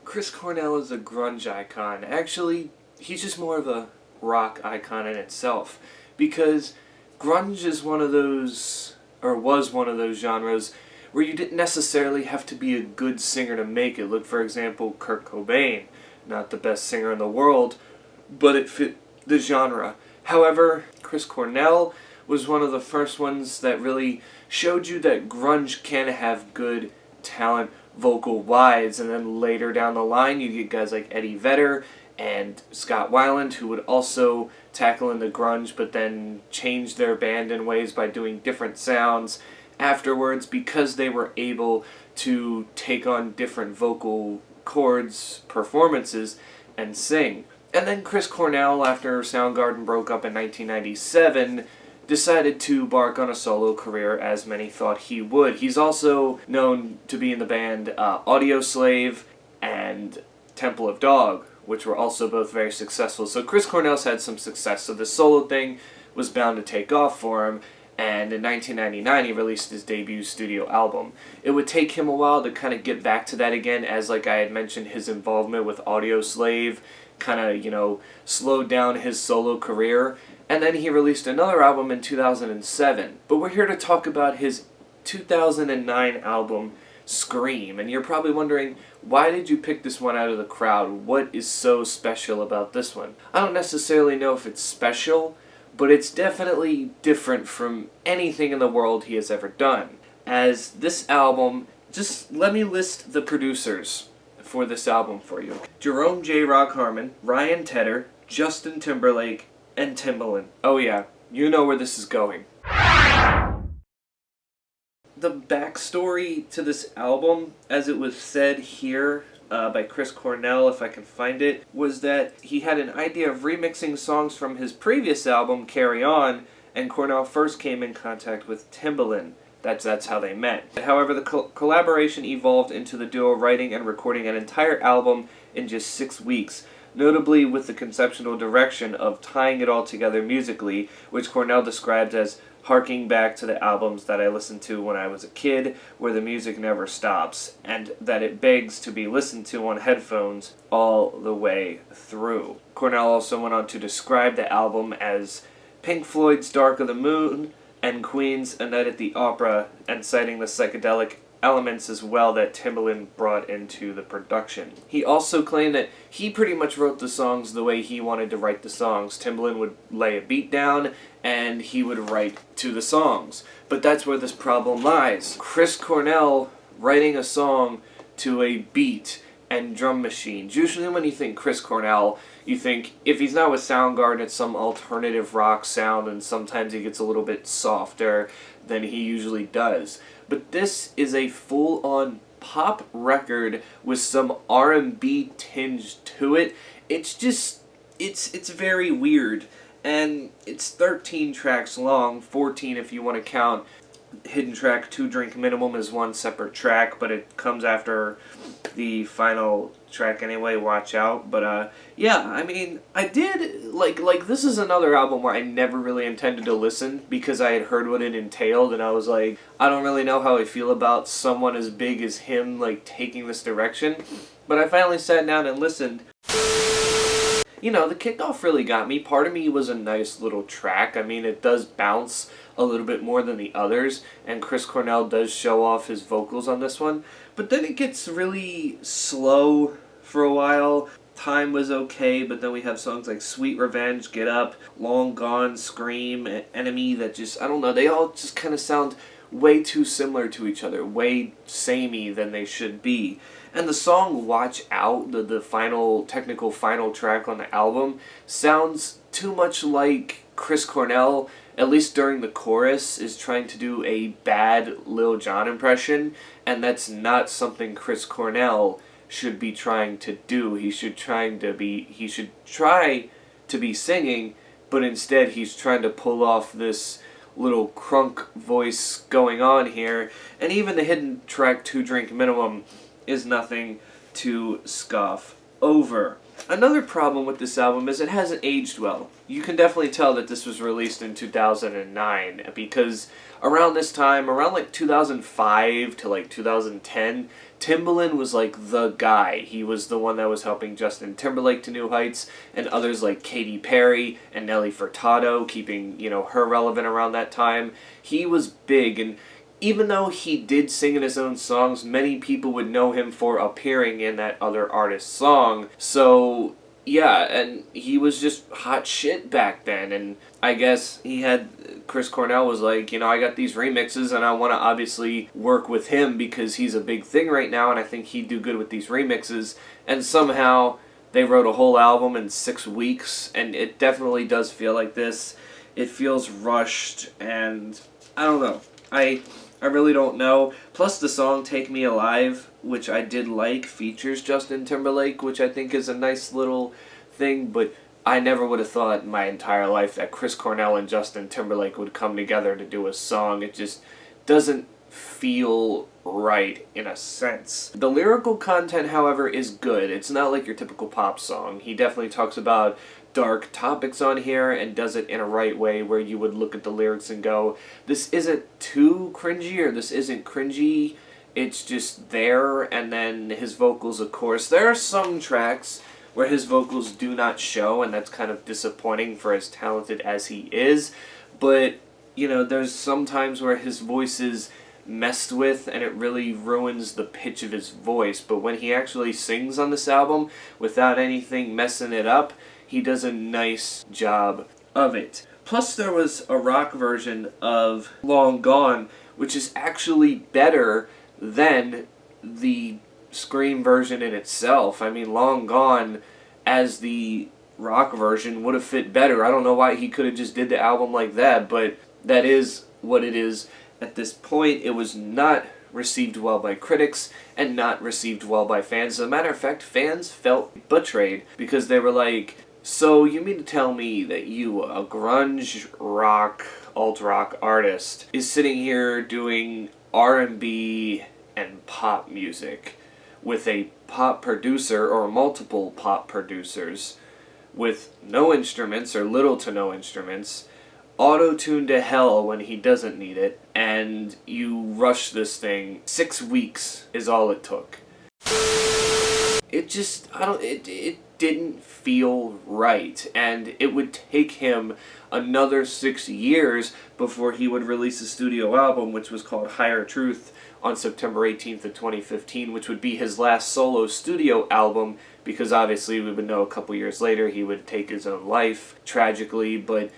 Chris Cornell is a grunge icon. Actually, he's just more of a rock icon in itself. Because grunge is one of those, or was one of those genres where you didn't necessarily have to be a good singer to make it. Look, for example, Kurt Cobain. Not the best singer in the world, but it fit the genre. However, Chris Cornell was one of the first ones that really showed you that grunge can have good talent vocal-wise, and then later down the line you get guys like Eddie Vedder and Scott Weiland, who would also tackle into grunge but then change their band in ways by doing different sounds afterwards because they were able to take on different vocal chords, performances, and sing. And then Chris Cornell, after Soundgarden broke up in 1997, decided to embark on a solo career, as many thought he would. He's also known to be in the band Audioslave and Temple of Dog, which were also both very successful. So Chris Cornell's had some success, so the solo thing was bound to take off for him, and in 1999 he released his debut studio album. It would take him a while to kind of get back to that again, as like I had mentioned, his involvement with Audioslave kind of, slowed down his solo career. And then he released another album in 2007. But we're here to talk about his 2009 album, Scream. And you're probably wondering, why did you pick this one out of the crowd? What is so special about this one? I don't necessarily know if it's special, but it's definitely different from anything in the world he has ever done. As this album, just let me list the producers for this album for you. Jerome J. Rock Harmon, Ryan Tedder, Justin Timberlake, and Timbaland. Oh yeah, you know where this is going. The backstory to this album, as it was said here by Chris Cornell, if I can find it, was that he had an idea of remixing songs from his previous album, Carry On, and Cornell first came in contact with Timbaland. That's how they met. However, the collaboration evolved into the duo writing and recording an entire album in just 6 weeks, notably with the conceptual direction of tying it all together musically, which Cornell describes as harking back to the albums that I listened to when I was a kid, where the music never stops, and that it begs to be listened to on headphones all the way through. Cornell also went on to describe the album as Pink Floyd's Dark of the Moon and Queen's A Night at the Opera, and citing the psychedelic elements as well that Timbaland brought into the production. He also claimed that he pretty much wrote the songs the way he wanted to write the songs. Timbaland would lay a beat down and he would write to the songs. But that's where this problem lies. Chris Cornell writing a song to a beat and drum machines. Usually when you think Chris Cornell, you think if he's not with Soundgarden, it's some alternative rock sound, and sometimes he gets a little bit softer than he usually does. But this is a full-on pop record with some R&B tinge to it. It's just, it's very weird. And it's 13 tracks long, 14 if you want to count hidden track 2 Drink Minimum is one separate track, but it comes after the final track anyway, Watch Out. But yeah, I mean, I did like this is another album where I never really intended to listen because I had heard what it entailed, and I was like, I don't really know how I feel about someone as big as him taking this direction. But I finally sat down and listened. The kickoff really got me. Part of Me was a nice little track. I mean, it does bounce a little bit more than the others, and Chris Cornell does show off his vocals on this one. But then it gets really slow for a while. Time was okay, but then we have songs like Sweet Revenge, Get Up, Long Gone, Scream, Enemy that just, I don't know, they all just kind of sound way too similar to each other, way samey than they should be. And the song Watch Out, the final, technical final track on the album, sounds too much like Chris Cornell, at least during the chorus, is trying to do a bad Lil Jon impression, and that's not something Chris Cornell should be trying to do. He should try to be singing, but instead he's trying to pull off this little crunk voice going on here. And even the hidden track 2 Drink Minimum is nothing to scoff over. Another problem with this album is it hasn't aged well. You can definitely tell that this was released in 2009 because around this time, around like 2005 to like 2010, Timbaland was like the guy. He was the one that was helping Justin Timberlake to new heights, and others like Katy Perry and Nelly Furtado, keeping, her relevant around that time. He was big, and even though he did sing in his own songs, many people would know him for appearing in that other artist's song. So, yeah, and he was just hot shit back then. And I guess Chris Cornell was like, I got these remixes and I want to obviously work with him because he's a big thing right now and I think he'd do good with these remixes. And somehow they wrote a whole album in 6 weeks, and it definitely does feel like this. It feels rushed, and I don't know. I really don't know. Plus the song Take Me Alive, which I did like, features Justin Timberlake, which I think is a nice little thing, but I never would have thought in my entire life that Chris Cornell and Justin Timberlake would come together to do a song. It just doesn't feel right in a sense. The lyrical content, however, is good. It's not like your typical pop song. He definitely talks about dark topics on here and does it in a right way where you would look at the lyrics and go, this isn't too cringy or this isn't cringy, it's just there. And then his vocals, of course, there are some tracks where his vocals do not show, and that's kind of disappointing for as talented as he is, but there's some times where his voice is messed with and it really ruins the pitch of his voice. But when he actually sings on this album without anything messing it up, he does a nice job of it. Plus there was a rock version of Long Gone, which is actually better than the Scream version in itself. I mean, Long Gone as the rock version would have fit better. I don't know why he could have just did the album like that, but that is what it is. At this point, it was not received well by critics and not received well by fans. As a matter of fact, fans felt betrayed because they were like, so you mean to tell me that you, a grunge rock, alt-rock artist, is sitting here doing R&B and pop music with a pop producer or multiple pop producers with no instruments or little to no instruments, auto-tuned to hell when he doesn't need it, and you rush this thing. 6 weeks is all it took. It just, it didn't feel right, and it would take him another 6 years before he would release a studio album, which was called Higher Truth, on September 18th of 2015, which would be his last solo studio album, because obviously we would know a couple years later he would take his own life, tragically. But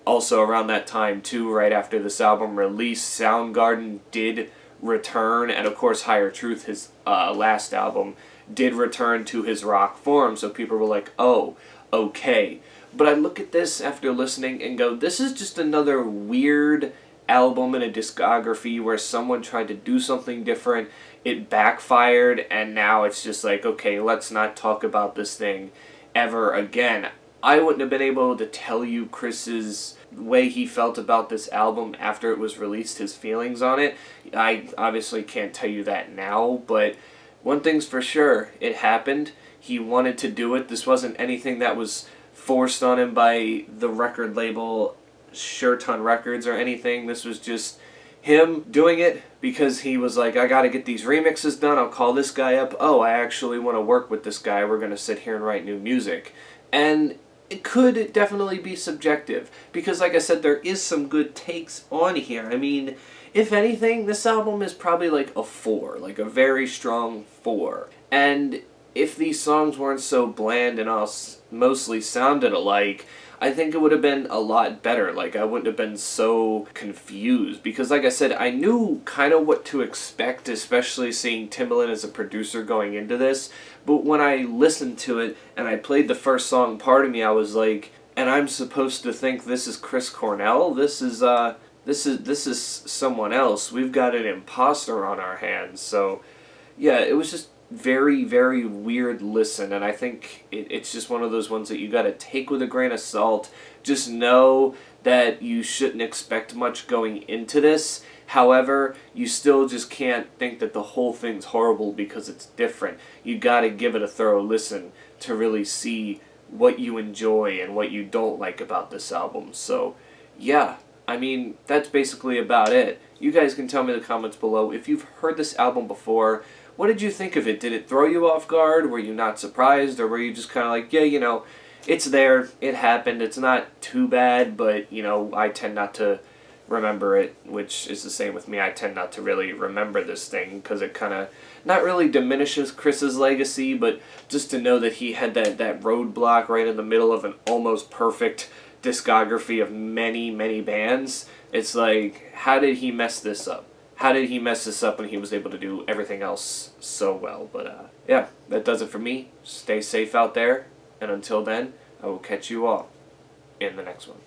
also around that time too, right after this album released, Soundgarden did return, and of course Higher Truth, his last album, did return to his rock form, so people were like, oh, okay. But I look at this after listening and go, this is just another weird album in a discography where someone tried to do something different, it backfired, and now it's just like, okay, let's not talk about this thing ever again. I wouldn't have been able to tell you Chris's way he felt about this album after it was released, his feelings on it. I obviously can't tell you that now, but one thing's for sure, it happened. He wanted to do it. This wasn't anything that was forced on him by the record label Shirton Records or anything. This was just him doing it because he was like, I gotta get these remixes done, I'll call this guy up, oh, I actually want to work with this guy, we're gonna sit here and write new music. And it could definitely be subjective, because like I said, there is some good takes on here. I mean, if anything, this album is probably like a 4, like a very strong 4. And if these songs weren't so bland and all mostly sounded alike, I think it would have been a lot better. Like, I wouldn't have been so confused. Because, like I said, I knew kind of what to expect, especially seeing Timbaland as a producer going into this. But when I listened to it and I played the first song, part of me, I was like, and I'm supposed to think this is Chris Cornell? This is someone else. We've got an imposter on our hands. So, yeah, it was just very, very weird listen, and I think it's just one of those ones that you gotta take with a grain of salt. Just know that you shouldn't expect much going into this, However, you still just can't think that the whole thing's horrible because it's different. You gotta give it a thorough listen to really see what you enjoy and what you don't like about this album. So, yeah, I mean, that's basically about it. You guys can tell me in the comments below if you've heard this album before. What did you think of it? Did it throw you off guard? Were you not surprised? Or were you just kind of like, yeah, you know, it's there, it happened, it's not too bad, but, you know, I tend not to remember it, which is the same with me. I tend not to really remember this thing because it kind of not really diminishes Chris's legacy, but just to know that he had that roadblock right in the middle of an almost perfect discography of many, many bands. It's like, how did he mess this up? How did he mess this up when he was able to do everything else so well? But yeah, that does it for me. Stay safe out there, and until then, I will catch you all in the next one.